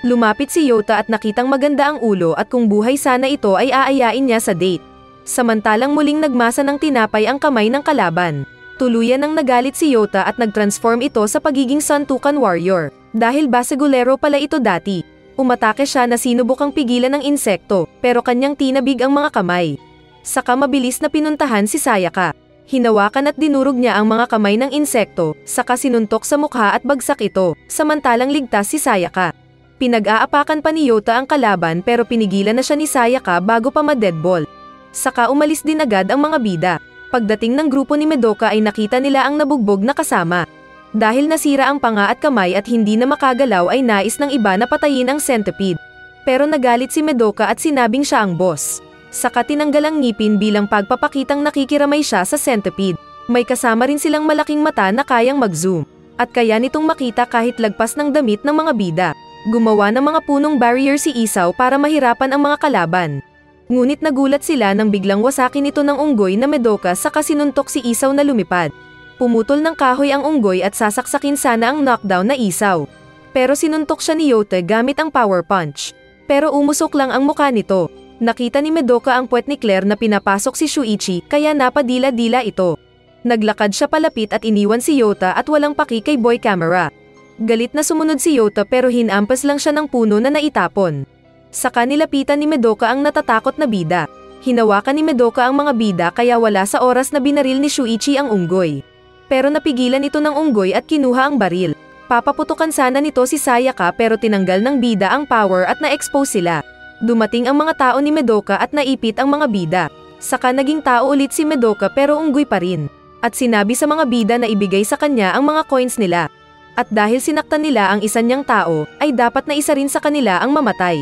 Lumapit si Yota at nakitang maganda ang ulo at kung buhay sana ito ay aayain niya sa date. Samantalang muling nagmasa ng tinapay ang kamay ng kalaban. Tuluyan nang nagalit si Yota at nag-transform ito sa pagiging suntukan warrior. Dahil basegulero pala ito dati. Umatake siya na sinubukang pigilan ng insekto, pero kanyang tinabig ang mga kamay. Saka mabilis na pinuntahan si Sayaka. Hinawakan at dinurog niya ang mga kamay ng insekto, saka sinuntok sa mukha at bagsak ito, samantalang ligtas si Sayaka. Pinag-aapakan pa ni Yota ang kalaban pero pinigilan na siya ni Sayaka bago pa ma-deadball. Saka umalis din agad ang mga bida. Pagdating ng grupo ni Madoka ay nakita nila ang nabugbog na kasama. Dahil nasira ang panga at kamay at hindi na makagalaw ay nais ng iba na patayin ang centipede. Pero nagalit si Madoka at sinabing siya ang boss. Saka tinanggal ang ngipin bilang pagpapakitang nakikiramay siya sa centipede. May kasama rin silang malaking mata na kayang mag-zoom. At kaya nitong makita kahit lagpas ng damit ng mga bida. Gumawa ng mga punong barrier si Isaw para mahirapan ang mga kalaban. Ngunit nagulat sila nang biglang wasakin ito ng unggoy na Madoka saka sinuntok si Isaw na lumipad. Pumutol ng kahoy ang unggoy at sasaksakin sana ang knockdown na Isaw. Pero sinuntok siya ni Yota gamit ang power punch. Pero umusok lang ang mukha nito. Nakita ni Madoka ang puwet ni Claire na pinapasok si Shuichi kaya napadila-dila ito. Naglakad siya palapit at iniwan si Yota at walang paki kay Boy Camera. Galit na sumunod si Yota pero hinampas lang siya ng puno na naitapon. Saka nilapitan ni Madoka ang natatakot na bida. Hinawakan ni Madoka ang mga bida kaya wala sa oras na binaril ni Shuichi ang unggoy. Pero napigilan ito ng unggoy at kinuha ang baril. Papaputukan sana nito si Sayaka pero tinanggal ng bida ang power at na-expose sila. Dumating ang mga tao ni Madoka at naipit ang mga bida. Saka naging tao ulit si Madoka pero unggoy pa rin. At sinabi sa mga bida na ibigay sa kanya ang mga coins nila. At dahil sinaktan nila ang isa niyang tao, ay dapat na isa rin sa kanila ang mamatay.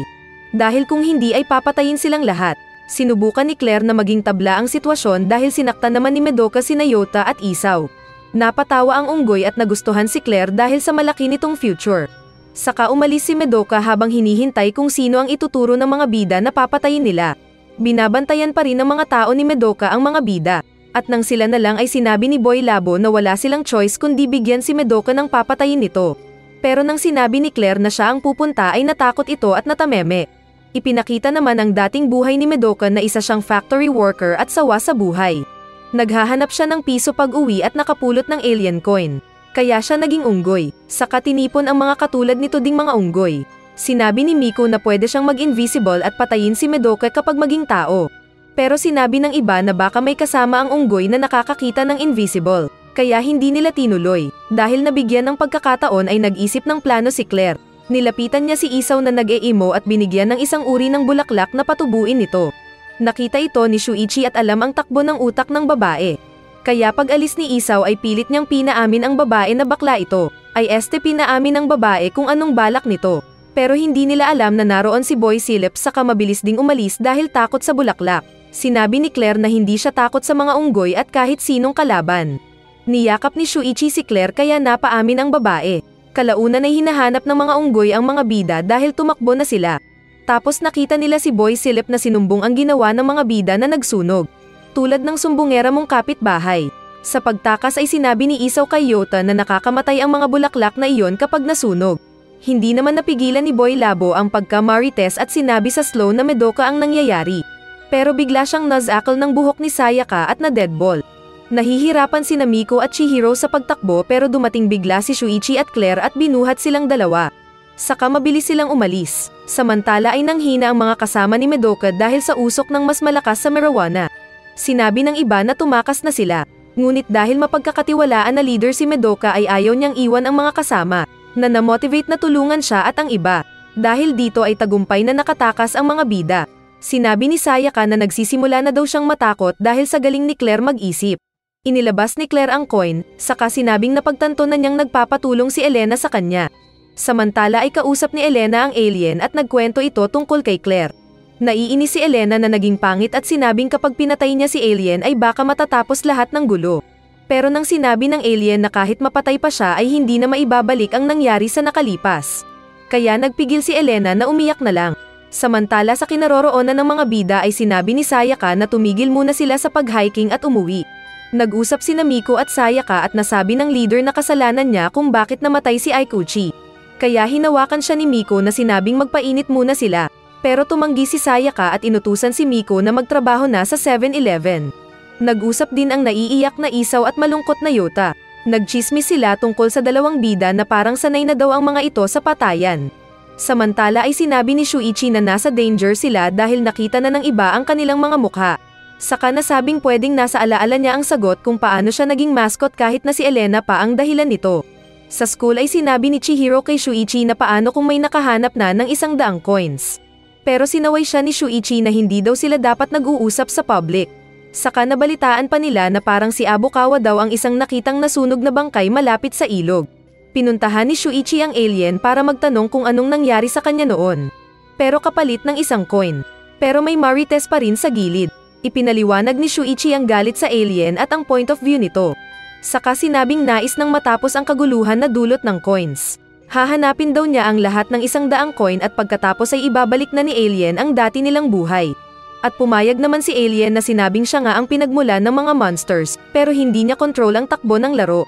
Dahil kung hindi ay papatayin silang lahat. Sinubukan ni Claire na maging tabla ang sitwasyon dahil sinaktan naman ni Madoka sina Yota at Isaw. Napatawa ang unggoy at nagustuhan si Claire dahil sa malaki nitong future. Saka umalis si Madoka habang hinihintay kung sino ang ituturo ng mga bida na papatayin nila. Binabantayan pa rin ng mga tao ni Madoka ang mga bida. At nang sila na lang ay sinabi ni Boy Labo na wala silang choice kundi bigyan si Madoka ng papatayin nito. Pero nang sinabi ni Claire na siya ang pupunta ay natakot ito at natameme. Ipinakita naman ang dating buhay ni Madoka na isa siyang factory worker at sawa sa buhay. Naghahanap siya ng piso pag-uwi at nakapulot ng alien coin. Kaya siya naging unggoy, saka tinipon ang mga katulad nito ding mga unggoy. Sinabi ni Miko na pwede siyang mag-invisible at patayin si Madoka kapag maging tao. Pero sinabi ng iba na baka may kasama ang unggoy na nakakakita ng invisible. Kaya hindi nila tinuloy. Dahil nabigyan ng pagkakataon ay nag-isip ng plano si Claire. Nilapitan niya si Isaw na nag-e-emo at binigyan ng isang uri ng bulaklak na patubuin ito. Nakita ito ni Shuichi at alam ang takbo ng utak ng babae. Kaya pag-alis ni Isaw ay pilit niyang pinaamin ang babae na bakla ito. Ay pinaamin ng babae kung anong balak nito. Pero hindi nila alam na naroon si Boy Silip saka mabilis ding umalis dahil takot sa bulaklak. Sinabi ni Claire na hindi siya takot sa mga unggoy at kahit sinong kalaban. Niyakap ni Shuichi si Claire kaya napaamin ang babae. Kalaunan ay hinahanap ng mga unggoy ang mga bida dahil tumakbo na sila. Tapos nakita nila si Boy Silip na sinumbong ang ginawa ng mga bida na nagsunog. Tulad ng sumbongera mong kapitbahay. Sa pagtakas ay sinabi ni Isaw kay Yota na nakakamatay ang mga bulaklak na iyon kapag nasunog. Hindi naman napigilan ni Boy Labo ang pagka-marites at sinabi sa Slow na Madoka ang nangyayari. Pero bigla siyang nazakal ng buhok ni Sayaka at na-deadball. Nahihirapan si Miko at Chihiro sa pagtakbo pero dumating bigla si Shuichi at Claire at binuhat silang dalawa. Saka mabilis silang umalis. Samantala ay nanghina ang mga kasama ni Madoka dahil sa usok ng mas malakas sa marijuana. Sinabi ng iba na tumakas na sila. Ngunit dahil mapagkakatiwalaan na leader si Madoka ay ayaw niyang iwan ang mga kasama, na namotivate na tulungan siya at ang iba. Dahil dito ay tagumpay na nakatakas ang mga bida. Sinabi ni Sayaka na nagsisimula na daw siyang matakot dahil sa galing ni Claire mag-isip. Inilabas ni Claire ang coin, saka sinabing napagtanto na niyang nagpapatulong si Elena sa kanya. Samantala ay kausap ni Elena ang alien at nagkwento ito tungkol kay Claire. Naiinis si Elena na naging pangit at sinabing kapag pinatay niya si alien ay baka matatapos lahat ng gulo. Pero nang sinabi ng alien na kahit mapatay pa siya ay hindi na maibabalik ang nangyari sa nakalipas. Kaya nagpigil si Elena na umiyak na lang. Samantala sa kinaroroonan ng mga bida ay sinabi ni Sayaka na tumigil muna sila sa pag-hiking at umuwi. Nag-usap si Miko at Sayaka at nasabi ng leader na kasalanan niya kung bakit namatay si Aikuchi. Kaya hinawakan siya ni Miko na sinabing magpainit muna sila. Pero tumanggi si Sayaka at inutusan si Miko na magtrabaho na sa 7-Eleven. Nag-usap din ang naiiyak na Isaw at malungkot na Yota. Nagchismis sila tungkol sa dalawang bida na parang sanay na daw ang mga ito sa patayan. Samantala ay sinabi ni Shuichi na nasa danger sila dahil nakita na ng iba ang kanilang mga mukha. Saka nasabing pwedeng nasa alaala niya ang sagot kung paano siya naging mascot kahit na si Elena pa ang dahilan nito. Sa school ay sinabi ni Chihiro kay Shuichi na paano kung may nakahanap na ng 100 coins. Pero sinaway siya ni Shuichi na hindi daw sila dapat nag-uusap sa public. Saka nabalitaan pa nila na parang si Abukawa daw ang isang nakitang nasunog na bangkay malapit sa ilog. Pinuntahan ni Shuichi ang alien para magtanong kung anong nangyari sa kanya noon. Pero kapalit ng 1 coin. Pero may marites pa rin sa gilid. Ipinaliwanag ni Shuichi ang galit sa alien at ang point of view nito. Saka sinabing nais nang matapos ang kaguluhan na dulot ng coins. Hahanapin daw niya ang lahat ng 100 coin at pagkatapos ay ibabalik na ni alien ang dati nilang buhay. At pumayag naman si alien na sinabing siya nga ang pinagmulan ng mga monsters, pero hindi niya control ang takbo ng laro.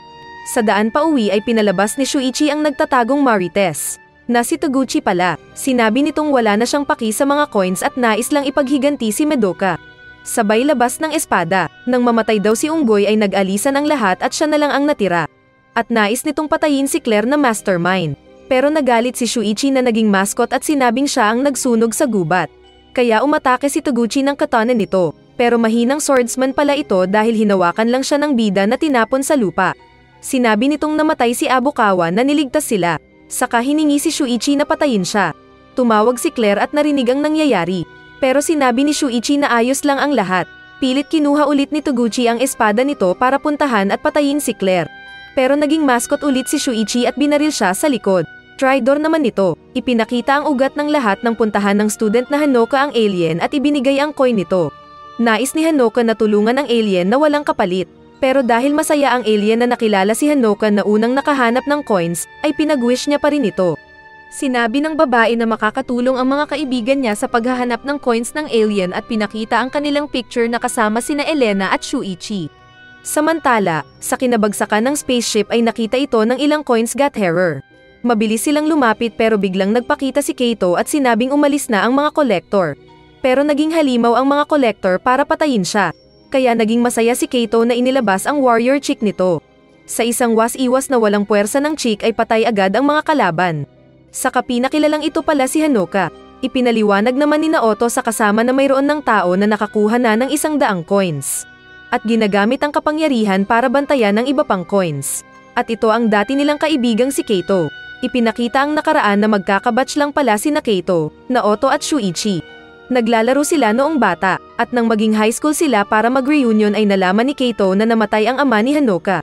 Sa daan pa uwi ay pinalabas ni Shuichi ang nagtatagong marites. na si Taguchi pala. Sinabi nitong wala na siyang paki sa mga coins at nais lang ipaghiganti si Madoka. Sabay labas ng espada. Nang mamatay daw si Unggoy ay nag-alisan ang lahat at siya na lang ang natira. At nais nitong patayin si Claire na mastermind. Pero nagalit si Shuichi na naging mascot at sinabing siya ang nagsunog sa gubat. Kaya umatake si Taguchi ng katana nito. Pero mahinang swordsman pala ito dahil hinawakan lang siya ng bida na tinapon sa lupa. Sinabi nitong namatay si Abukawa na niligtas sila. Saka hiningi si Shuichi na patayin siya. Tumawag si Claire at narinig ang nangyayari. Pero sinabi ni Shuichi na ayos lang ang lahat. Pilit kinuha ulit ni Taguchi ang espada nito para puntahan at patayin si Claire. Pero naging mascot ulit si Shuichi at binaril siya sa likod. Tridor naman nito. Ipinakita ang ugat ng lahat ng puntahan ng student na Hanoka ang alien at ibinigay ang coin nito. Nais ni Hanoka na tulungan ang alien na walang kapalit. Pero dahil masaya ang alien na nakilala si Hanoka na unang nakahanap ng coins, ay pinag-wish niya pa rin ito. Sinabi ng babae na makakatulong ang mga kaibigan niya sa paghahanap ng coins ng alien at pinakita ang kanilang picture na kasama sina Elena at Shuichi. Samantala, sa kinabagsakan ng spaceship ay nakita ito ng ilang coins got error. Mabilis silang lumapit pero biglang nagpakita si Keito at sinabing umalis na ang mga collector. Pero naging halimaw ang mga collector para patayin siya. Kaya naging masaya si Keito na inilabas ang warrior chick nito. Sa isang was-iwas na walang puwersa ng chick ay patay agad ang mga kalaban. Sa kapinakilalang ito pala si Hanoka. Ipinaliwanag naman ni Naoto sa kasama na mayroon ng tao na nakakuha na ng 100 coins. At ginagamit ang kapangyarihan para bantayan ng iba pang coins. At ito ang dati nilang kaibigang si Keito. Ipinakita ang nakaraan na magkakabatch lang pala sina Keito, Naoto at Shuichi. Naglalaro sila noong bata, at nang maging high school sila para mag-reunion ay nalaman ni Keito na namatay ang ama ni Hanoka.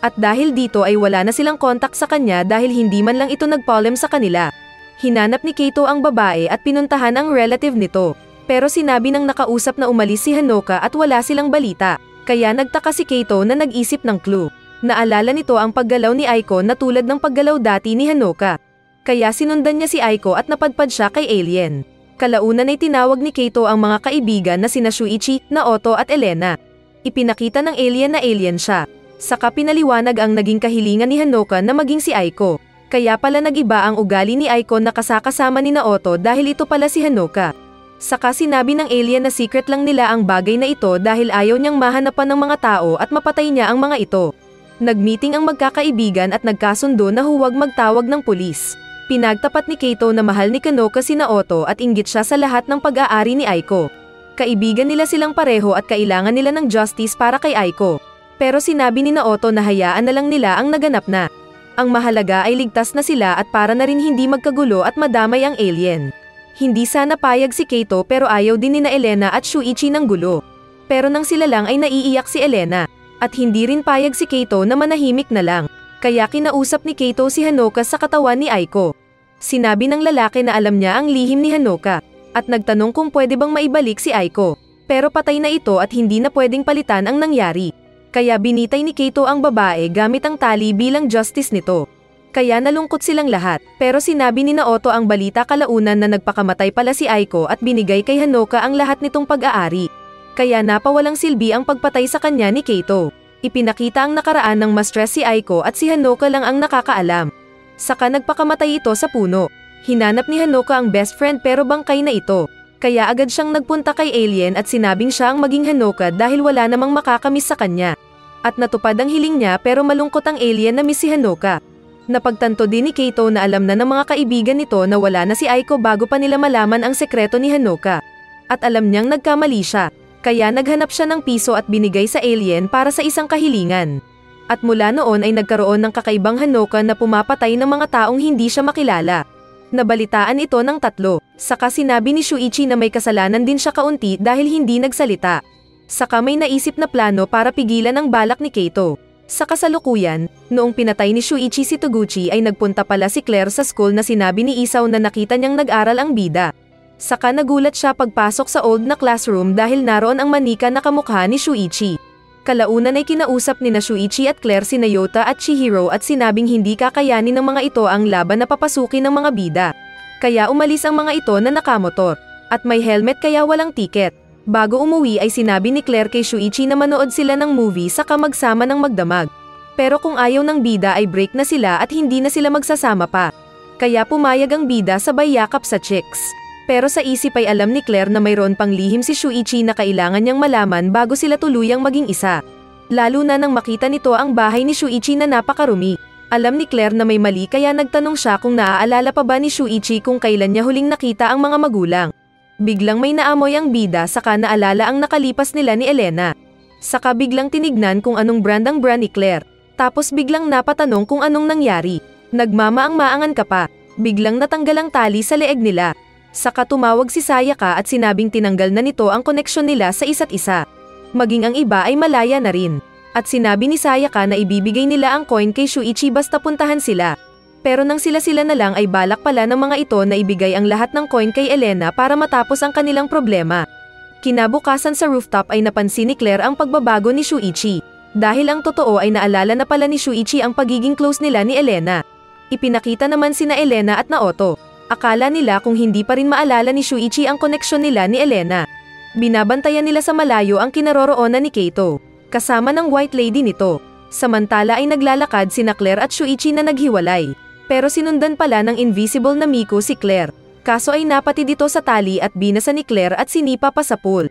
At dahil dito ay wala na silang kontak sa kanya dahil hindi man lang ito nagpolem sa kanila. Hinanap ni Keito ang babae at pinuntahan ang relative nito. Pero sinabi ng nakausap na umalis si Hanoka at wala silang balita. Kaya nagtaka si Keito na nag-isip ng clue. Naalala nito ang paggalaw ni Aiko na tulad ng paggalaw dati ni Hanoka. Kaya sinundan niya si Aiko at napadpad siya kay alien. Kalaunan ay tinawag ni Keito ang mga kaibigan na sina Shuichi, Naoto at Elena. Ipinakita ng alien na alien siya. Saka pinaliwanag ang naging kahilingan ni Hanoka na maging si Aiko. Kaya pala nag-iba ang ugali ni Aiko na kasakasama ni Naoto dahil ito pala si Hanoka. Saka sinabi ng alien na secret lang nila ang bagay na ito dahil ayaw niyang mahanapan ng mga tao at mapatay niya ang mga ito. Nagmeeting ang magkakaibigan at nagkasundo na huwag magtawag ng pulis. Pinagtapat ni Keito na mahal ni Hanoka si Naoto at inggit siya sa lahat ng pag-aari ni Aiko. Kaibigan nila silang pareho at kailangan nila ng justice para kay Aiko. Pero sinabi ni Naoto na hayaan na lang nila ang naganap na. Ang mahalaga ay ligtas na sila at para na rin hindi magkagulo at madamay ang alien. Hindi sana payag si Keito pero ayaw din nina Elena at Shuichi ng gulo. Pero nang sila lang ay naiiyak si Elena. At hindi rin payag si Keito na manahimik na lang. Kaya kinausap ni Keito si Hanoka sa katawan ni Aiko. Sinabi ng lalaki na alam niya ang lihim ni Hanoka. At nagtanong kung pwede bang maibalik si Aiko. Pero patay na ito at hindi na pwedeng palitan ang nangyari. Kaya binitay ni Keito ang babae gamit ang tali bilang justice nito. Kaya nalungkot silang lahat. Pero sinabi ni Naoto ang balita kalaunan na nagpakamatay pala si Aiko at binigay kay Hanoka ang lahat nitong pag-aari. Kaya napawalang silbi ang pagpatay sa kanya ni Keito. Ipinakita ang nakaraan ng ma-stress si Aiko at si Hanoka lang ang nakakaalam. Saka nagpakamatay ito sa puno. Hinanap ni Hanoka ang best friend pero bangkay na ito. Kaya agad siyang nagpunta kay alien at sinabing siya ang maging Hanoka dahil wala namang makakamiss sa kanya. At natupad ang hiling niya pero malungkot ang alien na miss si Hanoka. Napagtanto din ni Keito na alam na ng mga kaibigan nito na wala na si Aiko bago pa nila malaman ang sekreto ni Hanoka. At alam niyang nagkamali siya. Kaya naghanap siya ng piso at binigay sa alien para sa isang kahilingan. At mula noon ay nagkaroon ng kakaibang Hanoka na pumapatay ng mga taong hindi siya makilala. Nabalitaan ito ng 3. Saka sinabi ni Shuichi na may kasalanan din siya kaunti dahil hindi nagsalita. Saka may naisip na plano para pigilan ang balak ni Keito. Sa kasalukuyan, noong pinatay ni Shuichi si Taguchi ay nagpunta pala si Claire sa school na sinabi ni Isao na nakita niyang nag-aral ang bida. Saka nagulat siya pagpasok sa old na classroom dahil naroon ang manika na kamukha ni Shuichi. Kalaunan ay kinausap ni na Shuichi at Claire si Yota at Chihiro at sinabing hindi kakayanin ng mga ito ang laban na papasukin ng mga bida. Kaya umalis ang mga ito na nakamotor. At may helmet kaya walang tiket. Bago umuwi ay sinabi ni Claire kay Shuichi na manood sila ng movie saka magsama ng magdamag. Pero kung ayaw ng bida ay break na sila at hindi na sila magsasama pa. Kaya pumayag ang bida sabay yakap sa chicks. Pero sa isip ay alam ni Claire na mayroon pang lihim si Shuichi na kailangan niyang malaman bago sila tuluyang maging isa. Lalo na nang makita nito ang bahay ni Shuichi na napakarumi. Alam ni Claire na may mali kaya nagtanong siya kung naaalala pa ba ni Shuichi kung kailan niya huling nakita ang mga magulang. Biglang may naamoy ang bida saka naalala ang nakalipas nila ni Elena. Saka biglang tinignan kung anong brand ang bra ni Claire. Tapos biglang napatanong kung anong nangyari. Nagmamaang-maangan ka pa. Biglang natanggal ang tali sa leeg nila. Saka tumawag si Sayaka at sinabing tinanggal na nito ang koneksyon nila sa isa't isa. Maging ang iba ay malaya na rin. At sinabi ni Sayaka na ibibigay nila ang coin kay Shuichi basta puntahan sila. Pero nang sila-sila na lang ay balak pala ng mga ito na ibigay ang lahat ng coin kay Elena para matapos ang kanilang problema. Kinabukasan sa rooftop ay napansin ni Claire ang pagbabago ni Shuichi. Dahil ang totoo ay naalala na pala ni Shuichi ang pagiging close nila ni Elena. Ipinakita naman sina Elena at Naoto. Akala nila kung hindi pa rin maalala ni Shuichi ang koneksyon nila ni Elena. Binabantayan nila sa malayo ang kinaroroonan ni Keito, kasama ng white lady nito. Samantala ay naglalakad sina Claire at Shuichi na naghiwalay. Pero sinundan pala ng invisible na Miko si Claire. Kaso ay napatid ito sa tali at binasa ni Claire at sinipa pa sa pool.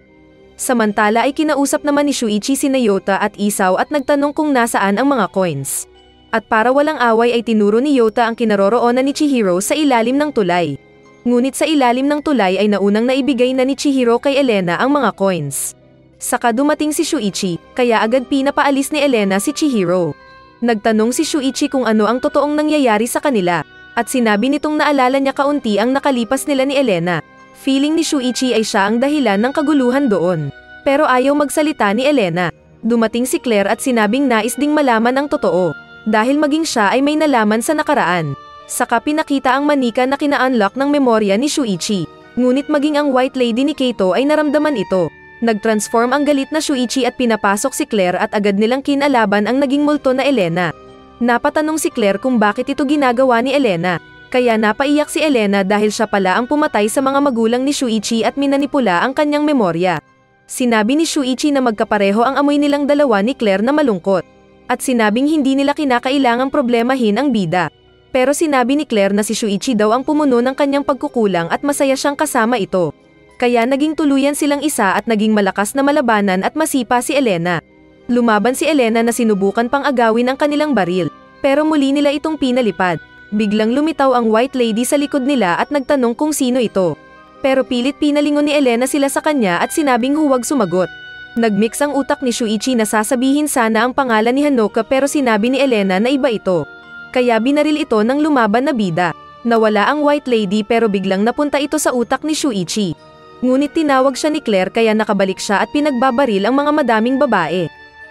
Samantala ay kinausap naman ni Shuichi si Yota at Isao at nagtanong kung nasaan ang mga coins. At para walang away ay tinuro ni Yota ang kinaroroonan ni Chihiro sa ilalim ng tulay. Ngunit sa ilalim ng tulay ay naunang naibigay na ni Chihiro kay Elena ang mga coins. Saka dumating si Shuichi, kaya agad pinapaalis ni Elena si Chihiro. Nagtanong si Shuichi kung ano ang totoong nangyayari sa kanila, at sinabi nitong naalala niya kaunti ang nakalipas nila ni Elena. Feeling ni Shuichi ay siya ang dahilan ng kaguluhan doon. Pero ayaw magsalita ni Elena. Dumating si Claire at sinabing nais ding malaman ang totoo. Dahil maging siya ay may nalaman sa nakaraan. Saka pinakita ang manika na kina-unlock ng memorya ni Shuichi. Ngunit maging ang white lady ni Keito ay naramdaman ito. Nag-transform ang galit na Shuichi at pinapasok si Claire at agad nilang kinalaban ang naging multo na Elena. Napatanong si Claire kung bakit ito ginagawa ni Elena. Kaya napaiyak si Elena dahil siya pala ang pumatay sa mga magulang ni Shuichi at minanipula ang kanyang memorya. Sinabi ni Shuichi na magkapareho ang amoy nilang dalawa ni Claire na malungkot. At sinabing hindi nila kinakailangang problemahin ang bida. Pero sinabi ni Claire na si Shuichi daw ang pumuno ng kanyang pagkukulang at masaya siyang kasama ito. Kaya naging tuluyan silang isa at naging malakas na malabanan at masipa si Elena. Lumaban si Elena na sinubukan pang agawin ang kanilang baril. Pero muli nila itong pinalipad. Biglang lumitaw ang white lady sa likod nila at nagtanong kung sino ito. Pero pilit pinalingon ni Elena sila sa kanya at sinabing huwag sumagot. Nagmix ang utak ni Shuichi na sasabihin sana ang pangalan ni Hanoka pero sinabi ni Elena na iba ito. Kaya binaril ito ng lumaban na bida. Nawala ang white lady pero biglang napunta ito sa utak ni Shuichi. Ngunit tinawag siya ni Claire kaya nakabalik siya at pinagbabaril ang mga madaming babae.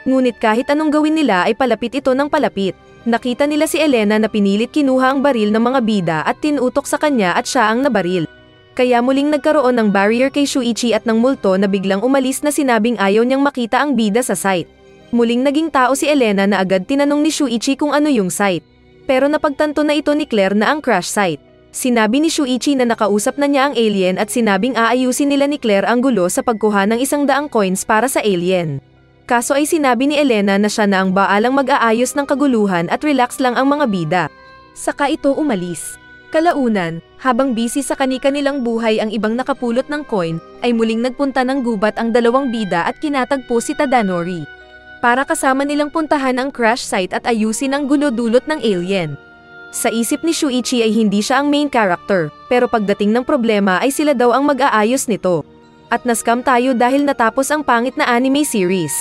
Ngunit kahit anong gawin nila ay palapit ito ng palapit. Nakita nila si Elena na pinilit kinuha ang baril ng mga bida at tinutok sa kanya at siya ang nabaril. Kaya muling nagkaroon ng barrier kay Shuichi at ng multo na biglang umalis na sinabing ayaw niyang makita ang bida sa site. Muling naging tao si Elena na agad tinanong ni Shuichi kung ano yung site. Pero napagtanto na ito ni Claire na ang crash site. Sinabi ni Shuichi na nakausap na niya ang alien at sinabing aayusin nila ni Claire ang gulo sa pagkuha ng 100 coins para sa alien. Kaso ay sinabi ni Elena na siya na ang baalang mag-aayos ng kaguluhan at relax lang ang mga bida. Saka ito umalis. Kalaunan, habang busy sa kani-kanilang buhay ang ibang nakapulot ng coin, ay muling nagpunta ng gubat ang dalawang bida at kinatagpo si Tadanori. Para kasama nilang puntahan ang crash site at ayusin ang gulo-dulot ng alien. Sa isip ni Shuichi ay hindi siya ang main character, pero pagdating ng problema ay sila daw ang mag-aayos nito. At nascam tayo dahil natapos ang pangit na anime series.